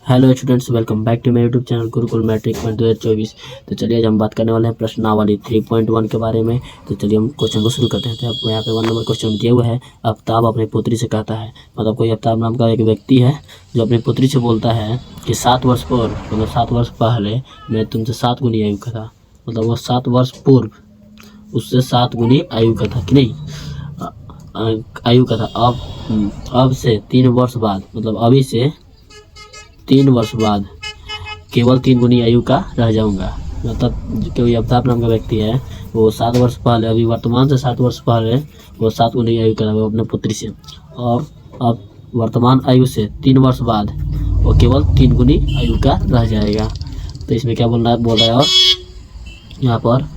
Hello students, welcome back to my YouTube channel Gurukul matric 2024। तो चलिए आज हम बात करने वाले हैं प्रश्नावली 3.1 के बारे में। तो चलिए हम क्वेश्चन को शुरू करते हैं। तो आपको यहाँ पे 1 नंबर क्वेश्चन दिया हुआ है। आफ्ताब अपनी पुत्री से कहता है, मतलब कोई आफ्ताब नाम का एक व्यक्ति है जो अपनी पुत्री से बोलता है कि 7 वर्ष पूर्व, मतलब 7 वर्ष पहले मैं तुमसे 7 गुनी आयु का था। मतलब वो 7 वर्ष पूर्व उससे 7 गुनी आयु का था कि नहीं, आयु का था। अब से 3 वर्ष बाद, मतलब अभी से 3 वर्ष बाद केवल 3 गुनी आयु का रह जाऊंगा। मतलब कोई आफ्ताब नाम का व्यक्ति है, वो 7 वर्ष पहले, अभी वर्तमान से 7 वर्ष पहले वो 7 गुनी आयु का था वो अपने पुत्री से, और अब वर्तमान आयु से 3 वर्ष बाद वो केवल 3 गुनी आयु का रह जाएगा। तो इसमें क्या बोल रहा है, और यहाँ पर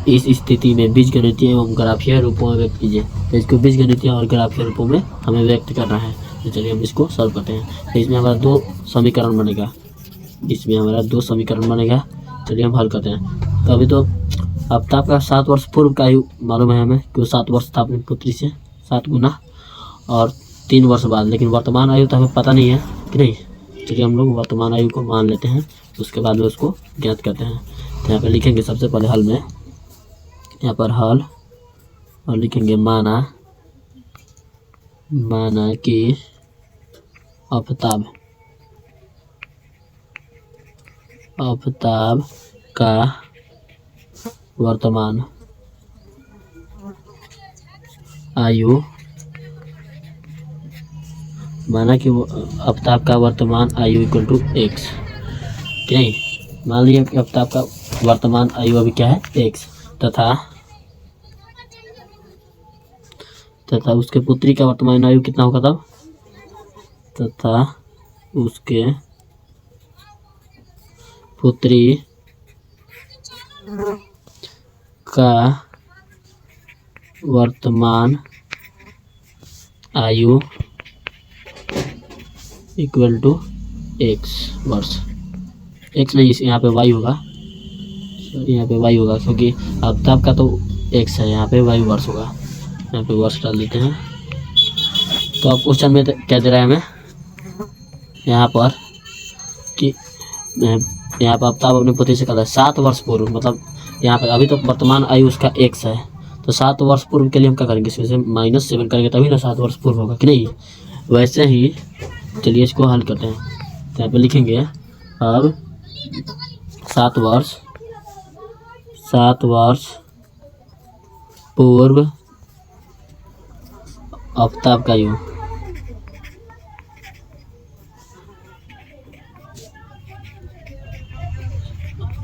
इस स्थिति में बीजगणितीय एवं ग्राफीय रूपों में व्यक्त कीजिए। तो इसको बीजगणितीय और ग्राफीय रूपों में हमें व्यक्त करना है। तो चलिए हम इसको सॉल्व करते हैं। तो इसमें हमारा 2 समीकरण बनेगा। चलिए हम हल करते हैं। तो अभी तो आफ्ताब का 7 वर्ष पूर्व का आयु मालूम है हमें कि वो 7 वर्ष था अपनी पुत्री से, 7 गुना, और 3 वर्ष बाद। लेकिन वर्तमान आयु तो हमें पता नहीं है कि नहीं। चलिए हम लोग वर्तमान आयु को मान लेते हैं, उसके बाद में उसको ज्ञात करते हैं। तो यहाँ पर लिखेंगे सबसे पहले हल में, यहाँ पर हल, और लिखेंगे माना कि आफ्ताब का वर्तमान आयु, माना कि आफ्ताब का वर्तमान आयु इक्वल टू x। नहीं, मान लिया कि आफ्ताब का वर्तमान आयु अभी क्या है, x, तथा उसके पुत्री का वर्तमान आयु कितना होगा तब, तथा उसके पुत्री का वर्तमान आयु इक्वल टू x वर्ष। x नहीं, यहाँ पे y होगा, यहाँ पे y होगा, क्योंकि आफ्ताब का तो x है, यहाँ पे y वर्ष होगा। यहाँ पे वर्ष डाल देते हैं। तो अब क्वेश्चन में क्या दे रहा है हमें यहाँ पर कि यहाँ पर आफ्ताब अपनी पुत्री से कहता है 7 वर्ष पूर्व, मतलब यहाँ पर अभी तो वर्तमान आयु उसका x है, तो 7 वर्ष पूर्व के लिए हम क्या करेंगे, इसमें से -7 करेंगे तभी ना 7 वर्ष पूर्व होगा कि नहीं। वैसे ही चलिए इसको हल करते हैं। तो यहाँ पे लिखेंगे अब 7 वर्ष पूर्व आफ्ताब का आयु,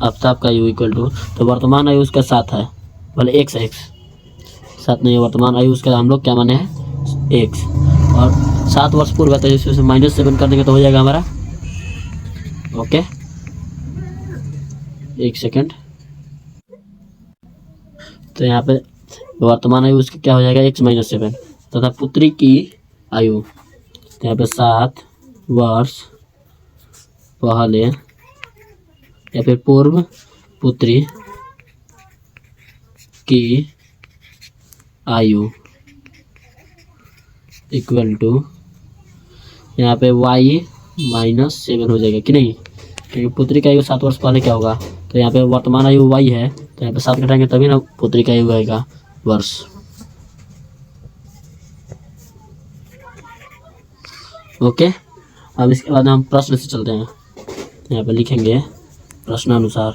आफ्ताब का आयु इक्वल टू, तो वर्तमान आयु उसका 7 है, भले x है, 7 नहीं है, वर्तमान आयु उसका हम लोग क्या माने हैं x, और 7 वर्ष पूर्व है, तो इसमें से -7 कर देंगे तो हो जाएगा हमारा, ओके। 1 सेकेंड। तो यहाँ पे वर्तमान आयु उसकी क्या हो जाएगा, x - 7, तथा पुत्री की आयु, तो यहाँ पे 7 वर्ष पहले या फिर पूर्व पुत्री की आयु इक्वल टू, यहाँ पे y -7 हो जाएगा कि नहीं, क्योंकि पुत्री का आयु 7 वर्ष पहले क्या होगा, तो यहाँ पे वर्तमान आयु y है, तो यहाँ पे 7 घटाएंगे तभी ना पुत्री का आयु आएगा वर्ष। ओके, अब इसके बाद हम प्रश्न से चलते हैं। यहाँ पे लिखेंगे प्रश्नानुसार,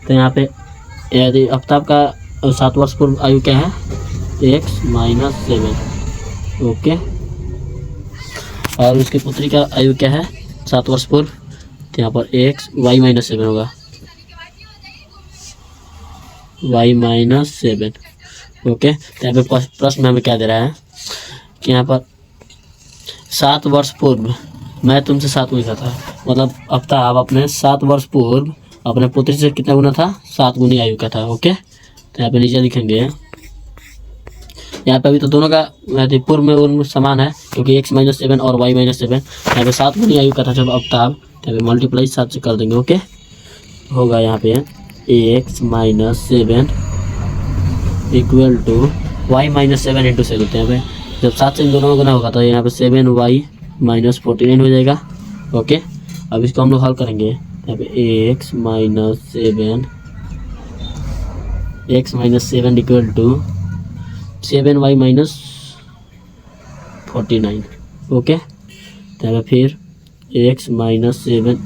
तो यहाँ पे यदि आफ्ताब का 7 वर्ष पूर्व आयु क्या है, x - 7, ओके, और उसकी पुत्री का आयु क्या है 7 वर्ष पूर्व, तो यहाँ पर y - 7 होगा, y - 7, ओके। तो यहाँ पे प्रश्न में हमें क्या दे रहा है कि यहाँ पर 7 वर्ष पूर्व मैं तुमसे 7 गुनी था, मतलब आफ्ताब अपने 7 वर्ष पूर्व अपने पुत्री से कितना गुना था, 7 गुनी आयु का था, ओके। तो यहाँ पे नीचे लिखेंगे, यहाँ पे अभी तो दोनों का पूर्व में उनमें समान है, क्योंकि x - 7 और y - 7, यहाँ पे 7 गुनी आयु का था जब आफ्ताब, तो यहाँ पे मल्टीप्लाई 7 से कर देंगे, ओके। होगा यहाँ पे x - 7 equal to Y minus 7 into 7 होते हैं। यहाँ पे जब 7 से इन दोनों का गुना होगा तो यहाँ पे 7y माइनस 49 हो जाएगा। ओके, अब इसको हम लोग हल करेंगे। यहाँ पे x minus 7 equal to 7y minus 49। Okay, तो यहाँ पे फिर x माइनस 7,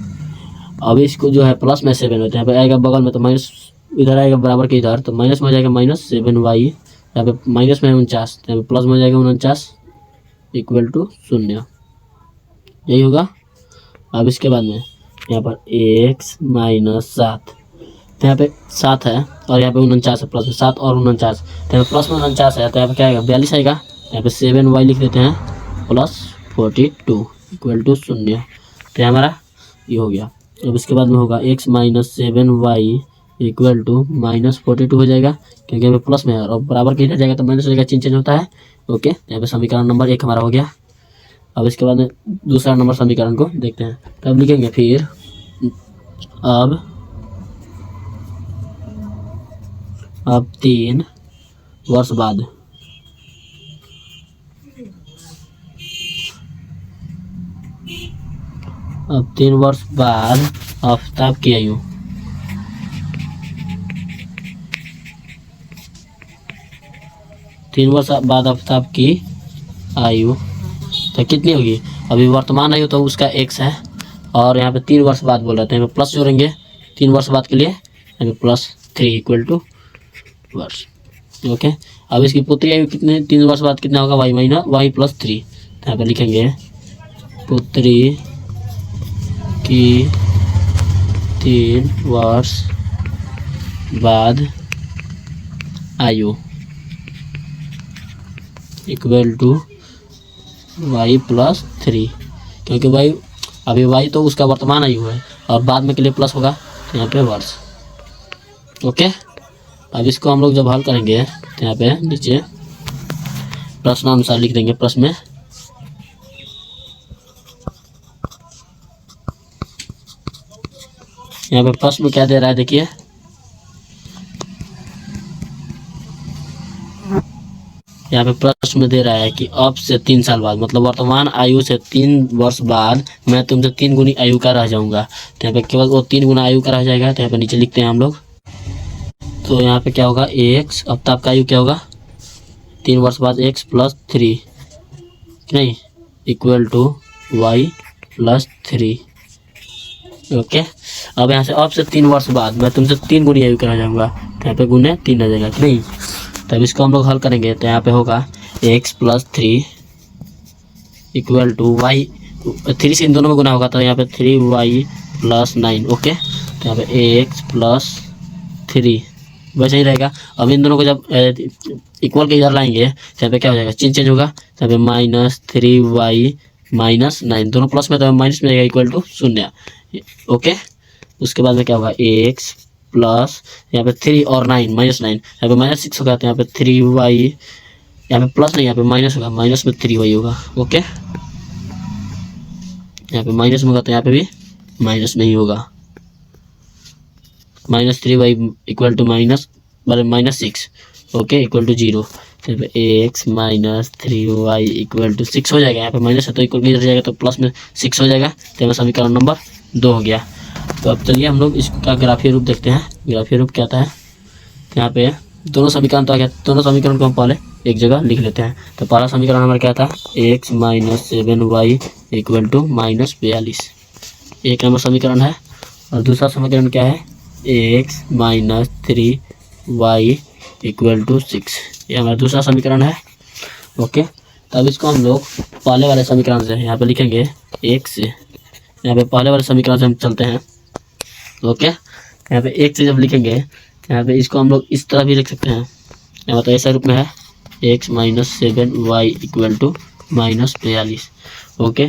अब इसको जो है प्लस में 7 होता है, यहाँ पे आएगा बगल में तो माइनस इधर आएगा बराबर के इधर, तो माइनस में हो जाएगा माइनस 7y, यहाँ पे माइनस में 49, यहाँ पे प्लस में हो जाएगा 49 इक्वल टू 0, यही होगा। अब इसके बाद में यहाँ पर x माइनस 7, तो यहाँ पे 7 है और यहाँ पे 49 है, प्लस में 7 और 49, तो यहाँ पे प्लस में 49 है, तो यहाँ पे क्या आएगा 42 आएगा। यहाँ पे 7y लिख देते हैं प्लस 42 इक्वल टू 0, तो हमारा ये हो गया। अब इसके बाद में होगा x minus 7y equal to minus 42 हो जाएगा, क्योंकि यहाँ पे प्लस में है और बराबर के इधर जाएगा तो माइनस हो जाएगा, चेंज होता है। ओके, यहाँ पे समीकरण नंबर 1 हमारा हो गया। अब इसके बाद में दूसरा नंबर समीकरण को देखते हैं, तब लिखेंगे फिर अब 3 वर्ष बाद आफताब की आयु 3 वर्ष बाद आफताब की आयु तो कितनी होगी? अभी वर्तमान आयु तो उसका x है और यहाँ पे 3 वर्ष बाद बोल रहे थे, यहाँ पे प्लस जोड़ेंगे 3 वर्ष बाद के लिए, यहाँ पे +3 इक्वल टू वर्ष। ओके, अब इसकी पुत्री आयु कितने 3 वर्ष बाद कितना होगा? y माइनस y प्लस 3, तो यहाँ पे लिखेंगे पुत्री की 3 वर्ष बाद आयु इक्वल टू y प्लस 3, क्योंकि y अभी y तो उसका वर्तमान आयु है और बाद में के लिए प्लस होगा, तो यहाँ पे वर्ष। ओके, अब इसको हम लोग जब हल करेंगे तो यहाँ पे नीचे प्रश्नानुसार लिख देंगे। प्रश्न में यहाँ पे प्रश्न में क्या दे रहा है देखिए, यहाँ पे प्रश्न में दे रहा है कि अब से 3 साल बाद, मतलब वर्तमान आयु से 3 वर्ष बाद मैं तुमसे 3 गुनी आयु का रह जाऊंगा। तो यहाँ पे केवल वो 3 गुना आयु का रह जाएगा, तो यहाँ पे नीचे लिखते हैं हम लोग। तो यहाँ पे क्या होगा x, अब तब का आयु क्या होगा 3 वर्ष बाद x प्लस 3 नहीं equal to y plus 3। Okay, अब यहाँ से अब से 3 वर्ष बाद मैं तुमसे 3 गुनी आयु का रह जाऊंगा, तो यहाँ पे गुने 3 आ जाएगा नहीं। तब इसको हम लोग हल करेंगे तो यहाँ पे होगा x plus 3 equal to y, 3 से इन दोनों में गुना होगा तो यहाँ पे 3y प्लस 9। ओके, तो यहाँ पे x प्लस 3 वैसे ही रहेगा। अब इन दोनों को जब इक्वल के इधर लाएंगे तो यहाँ पे क्या हो जाएगा, चेंज होगा, तो यहाँ पे माइनस 3y माइनस 9, दोनों प्लस में तो माइनस में जाएगा इक्वल टू 0। ओके, उसके बाद में क्या होगा x प्लस यहाँ पे 3 और 9 माइनस 9, यहाँ पे माइनस 6 होगा, तो यहाँ पे 3y, यहाँ पे प्लस नहीं यहाँ पे माइनस होगा, माइनस में 3y होगा। ओके, यहाँ पे माइनस में होगा तो यहाँ पे भी माइनस नहीं होगा, minus 3y equal to minus 6। Okay, equal to 0, तो यहाँ पे x minus 3y equal to 6 हो जाएगा। यहाँ पे माइनस है तो इक्वल इधर जाएगा तो प्लस में 6 हो जाएगा, तो यहाँ समीकरण नंबर 2 हो गया। तो अब चलिए हम लोग इसका ग्राफीय रूप देखते हैं। ग्राफीय रूप क्या आता है, तो यहाँ पे दोनों समीकरण तो आ गया, दोनों समीकरण को हम पहले एक जगह लिख लेते हैं। तो पहला समीकरण हमारा क्या था, x minus 7y equal to minus 42, एक नंबर समीकरण है। और दूसरा समीकरण क्या है, x minus 3y equal to 6, ये हमारा दूसरा समीकरण है। ओके, तब इसको हम लोग पहले वाले समीकरण से यहाँ पे लिखेंगे, x से यहाँ पे पहले वाले समीकरण से हम चलते हैं। ओके, यहाँ पे x से जब लिखेंगे यहाँ पे इसको हम लोग इस तरह भी लिख सकते हैं, यहाँ तो ऐसा रूप में है x minus 7y equal to minus 42। Okay,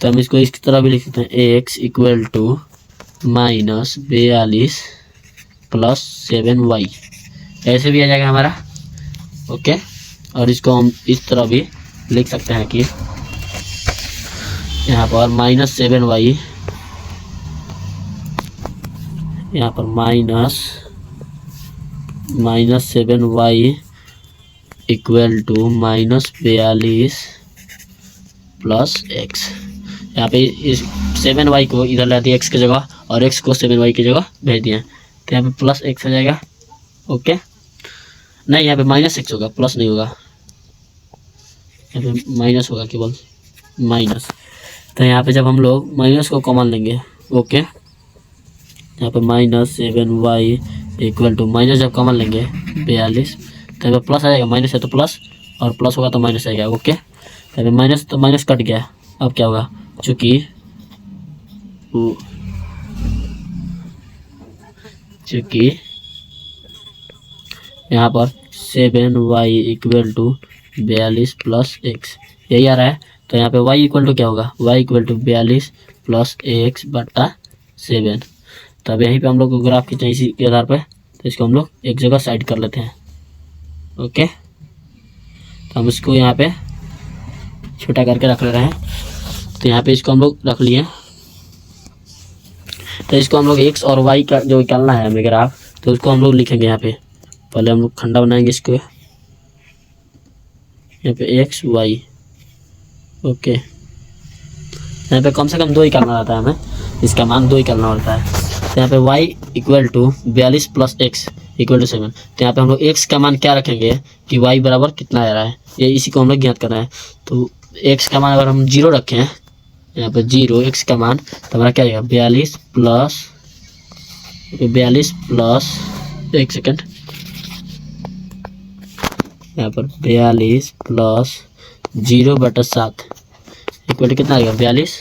तो हम इसको इस तरह भी लिख सकते हैं, x equal to minus 42 plus 7y, ऐसे भी आ जाएगा हमारा। ओके, और इसको हम इस तरह भी लिख सकते हैं कि यहाँ पर माइनस 7y, यहाँ पर minus 7y equal to -42 plus X. यहाँ पे इस 7y को इधर ला दिया x की जगह और x को 7y की जगह भेज दिया, तो यहाँ पे प्लस x हो जाएगा। ओके, नहीं यहाँ पे -x होगा, प्लस नहीं होगा, यहाँ पे माइनस होगा, केवल माइनस। तो यहाँ पे जब हम लोग माइनस को कॉमन लेंगे, ओके, यहाँ पे -7y इक्वल टू माइनस जब कॉमन लेंगे 42, तो यहाँ पे प्लस आ जाएगा, माइनस है तो प्लस और प्लस होगा तो माइनस आएगा। ओके, यहाँ पे माइनस तो माइनस कट गया, अब क्या होगा, चूँकि यहाँ पर 7y equal to 42 plus x यही आ रहा है, तो यहाँ पे y इक्वल टू क्या होगा, y equal to 42 plus X बटा 7। तो अब यहीं पे हम लोग को ग्राफ खींचा इसी के आधार पर, तो इसको हम लोग एक जगह साइड कर लेते हैं। ओके, तो हम इसको यहाँ पे छोटा करके रख ले रहे हैं, तो यहाँ पे इसको हम लोग रख लिए। तो इसको हम लोग x और y का जो निकालना है हमें ग्राफ, तो उसको हम लोग लिखेंगे यहाँ पे। पहले हम लोग खंडा बनाएंगे इसको, यहाँ पे x y। ओके, यहाँ पे कम से कम 2 ही करना रहता है हमें, इसका मान 2 ही करना होता है। तो यहाँ पे y equal to 42 plus X equal to 7। तो यहाँ पे हम लोग x का मान क्या रखेंगे कि y बराबर कितना आ रहा है, ये इसी को हम लोग ज्ञात करना है। तो x का मान अगर हम 0 रखें, यहाँ पे 0 x का मान, तो हमारा क्या आएगा 42 प्लस एक सेकेंड, यहाँ पर 42 प्लस 0/7 इक्वल टू कितना आएगा 42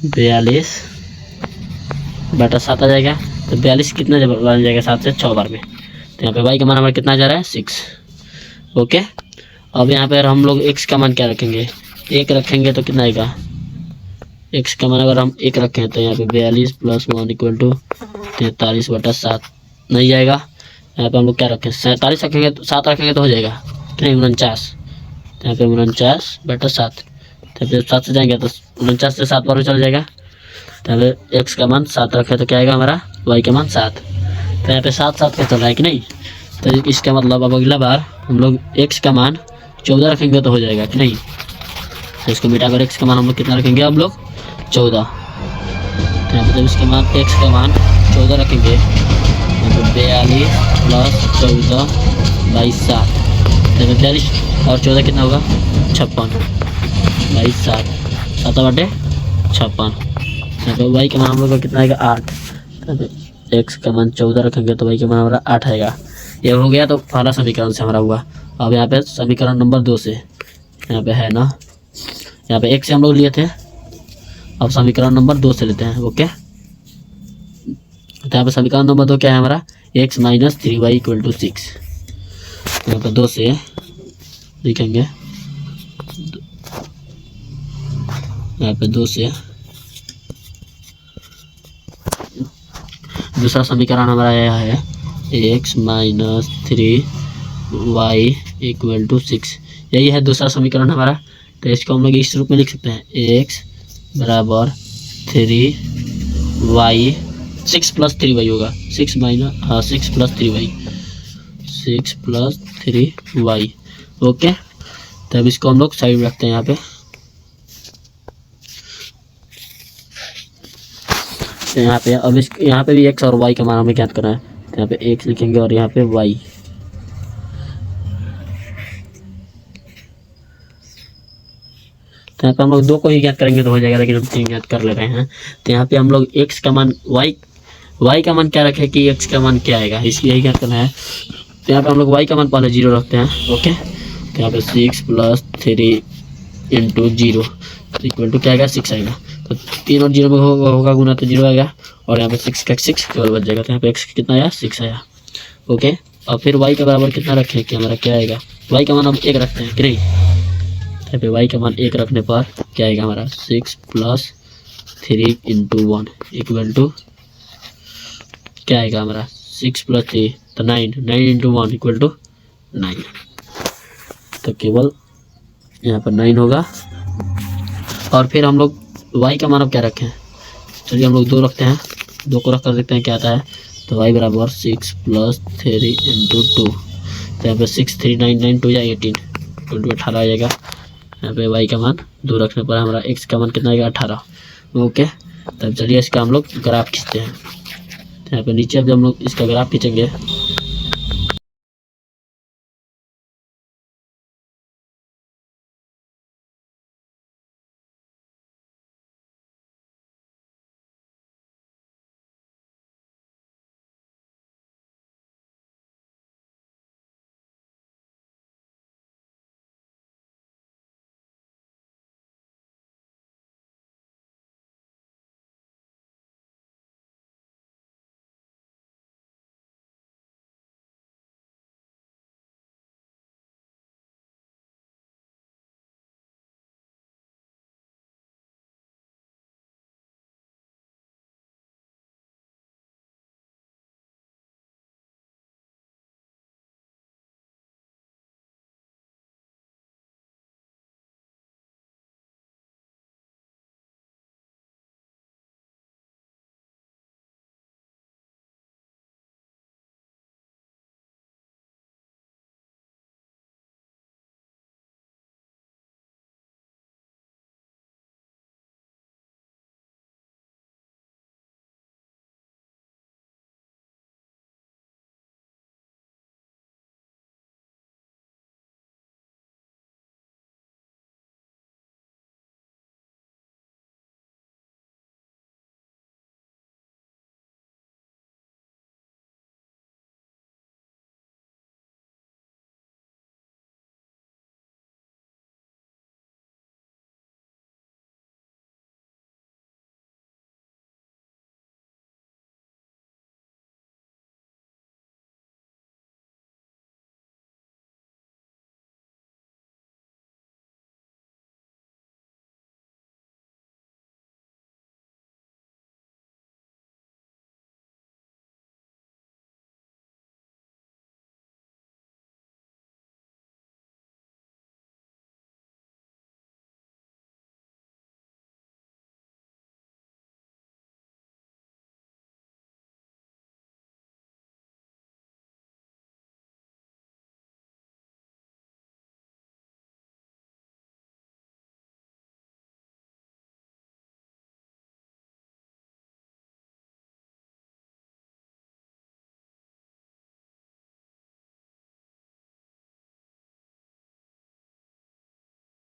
42/7 आ जाएगा। तो 42 कितना बन जाएगा 7 से 6 बार में, तो यहाँ पे y का मान हमारा कितना जा रहा है 6। ओके, अब यहाँ पे हम लोग x का मान क्या रखेंगे, 1 रखेंगे तो कितना आएगा, x का मान अगर हम 1 रखें तो यहाँ पे 42 प्लस 1 इक्वल टू 43/7 नहीं जाएगा। यहाँ पे हम लोग क्या रखें 47 रखेंगे तो 7 रखेंगे तो हो जाएगा कि नहीं 49, तो यहाँ पे 49/7। तो फिर 7 से जाएंगे तो 49 से 7 बार चल जाएगा। तो यहाँ पे x का मान 7 रखे तो क्या आएगा हमारा y का मान 7। तो यहाँ पे 7 7 का चल रहा है कि नहीं, तो इसका मतलब अब अगला बार हम लोग x का मान 14 रखेंगे तो हो जाएगा कि नहीं। तो इसको मिटाकर x का मान हम लोग कितना रखेंगे अब लोग 14। तो यहाँ पे जब इसका मान x का मान 14 रखेंगे तो 42 प्लस 14/7, तो 42 और 14 कितना होगा 56/7, 7/56। यहाँ पे y का मान हम लोग का कितना आएगा 8। तो x का मान 14 रखेंगे तो y का मान हमारा 8 आएगा। ये हो गया तो पहला समीकरण से हमारा हुआ। अब यहाँ पे समीकरण नंबर 2 से यहाँ पे है ना, यहाँ पे 1 से हम लोग लिए थे, अब समीकरण नंबर 2 से लेते हैं। ओके, तो यहाँ पे समीकरण नंबर 2 क्या है हमारा x - 3y इक्वल टू 6। यहाँ पे 2 से लिखेंगे, यहाँ पे 2 से दूसरा समीकरण हमारा यह है x - 3y इक्वल टू 6, यही है दूसरा समीकरण हमारा। तो इसको हम लोग इस रूप में लिख सकते हैं x बराबर 3y 6 प्लस 3y होगा 6 plus 3y 6 plus 3y। Okay, तो अब इसको हम लोग साइड में रखते हैं यहाँ पे। तो यहाँ पे अब यहाँ पे भी x और y का मान हमें ज्ञात करना है, तो यहाँ पे x लिखेंगे और यहाँ पे y। तो यहाँ पे हम लोग 2 को ही ज्ञात करेंगे तो हो जाएगा, लेकिन हम 3 ज्ञात कर ले रहे हैं। तो यहाँ पे हम लोग x का मान y का मान क्या रखें कि x का मान क्या आएगा, इसकी यही ज्ञात करना है। तो यहाँ पे हम लोग y का मान पहले 0 रखते हैं। ओके, तो यहाँ पे 6 प्लस 3 इंटू 0 इक्वल टू क्या आएगा 6 आएगा। तो 3 और 0 में होगा गुना तो 0 आएगा, और यहाँ पे 6 का 6 केवल बच जाएगा। तो यहाँ पे x कितना आया 6 आया। ओके, और फिर y के बराबर कितना रखें कि हमारा क्या आएगा, y का मान हम 1 रखते हैं कि नहीं। यहाँ पे y का मान 1 रखने पर क्या आएगा हमारा 6 प्लस 3 इंटू 1 इक्वल टू क्या आएगा हमारा 6 प्लस 3 तो 9 इंटू 1 इक्वल टू 9। तो केवल यहाँ पर 9 होगा। और फिर हम लोग y का मान अब क्या रखें, चलिए हम लोग 2 रखते हैं, 2 को रख कर देखते हैं क्या आता है। तो y बराबर 6 + 3 × 2। तो यहाँ पे 6 3 9 9 2 या 18 2 18 आ जाएगा। यहाँ पे y का मान 2 रखने पर हमारा x का मान कितना आएगा 18। ओके, तब चलिए इसका हम लोग ग्राफ खींचते हैं। यहाँ पे नीचे अब जब हम लोग इसका ग्राफ खींचेंगे